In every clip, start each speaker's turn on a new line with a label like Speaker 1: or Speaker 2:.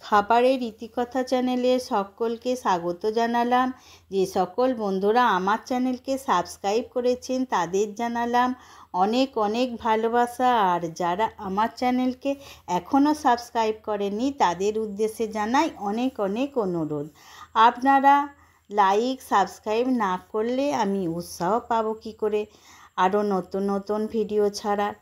Speaker 1: খাবারের রীতিকথা চ্যানেলে সকলকে স্বাগত জানালাম। যে সকল বন্ধুরা আমার চ্যানেলকে সাবস্ক্রাইব করেছেন তাদের জানালাম অনেক অনেক ভালোবাসা। আর যারা আমার চ্যানেলকে এখনও সাবস্ক্রাইব করেননি তাদের উদ্দেশ্যে জানাই অনেক অনেক অনুরোধ। আপনারা লাইক সাবস্ক্রাইব না করলে আমি উৎসাহ পাবো কী করে আরও নতুন নতুন ভিডিও ছাড়ার।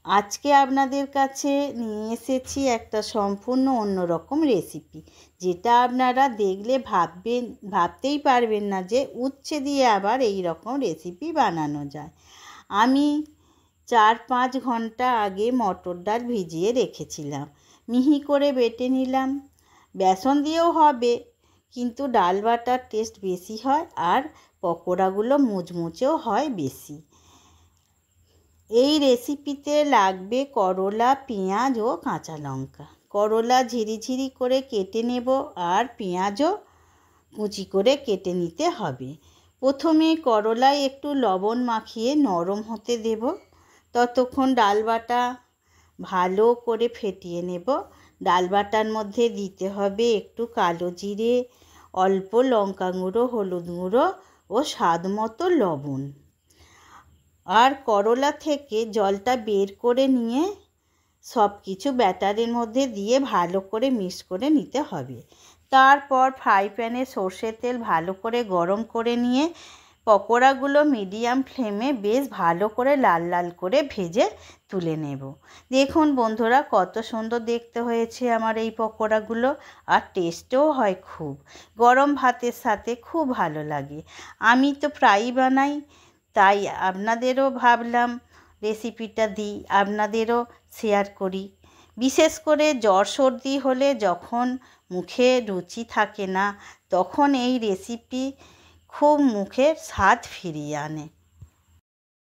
Speaker 1: আজকে আপনাদের কাছে নিয়ে এসেছি একটা সম্পূর্ণ অন্যরকম রেসিপি, যেটা আপনারা দেখলে ভাবতেই পারবেন না যে উচ্ছে দিয়ে আবার এই রকম রেসিপি বানানো যায়। আমি 4-5 ঘন্টা আগে মটর ডাল ভিজিয়ে রেখেছিলাম, মিহি করে বেটে নিলাম। বেসন দিয়েও হবে, কিন্তু ডাল বাটার টেস্ট বেশি হয় আর পকোড়াগুলো মুচমুচেও হয় বেশি। এই রেসিপিতে লাগবে করলা, পেঁয়াজ ও কাঁচা লঙ্কা। করলা ঝিরিঝিরি করে কেটে নেব আর পেঁয়াজও কুচি করে কেটে নিতে হবে। প্রথমে করলায় একটু লবণ মাখিয়ে নরম হতে দেব। ততক্ষণ ডাল বাটা ভালো করে ফেটিয়ে নেব। ডাল বাটার মধ্যে দিতে হবে একটু কালো জিরে, অল্প লঙ্কা গুঁড়ো, হলুদ গুঁড়ো ও স্বাদ মতো লবণ। আর করলা থেকে জলটা বের করে নিয়ে সব কিছু ব্যাটারের মধ্যে দিয়ে ভালো করে মিক্স করে নিতে হবে। তারপর ফ্রাই প্যানে সর্ষের তেল ভালো করে গরম করে নিয়ে পকোড়াগুলো মিডিয়াম ফ্লেমে বেশ ভালো করে লাল লাল করে ভেজে তুলে নেব। দেখুন বন্ধুরা, কত সুন্দর দেখতে হয়েছে আমার এই পকোড়াগুলো, আর টেস্টও হয় খুব। গরম ভাতের সাথে খুব ভালো লাগে। আমি তো প্রায়ই বানাই, তাই আপনাদেরও ভাবলাম রেসিপিটা দিই, আপনাদেরও শেয়ার করি। বিশেষ করে জ্বর সর্দি হলে যখন মুখে রুচি থাকে না, তখন এই রেসিপি খুব মুখের স্বাদ ফিরিয়ে আনে।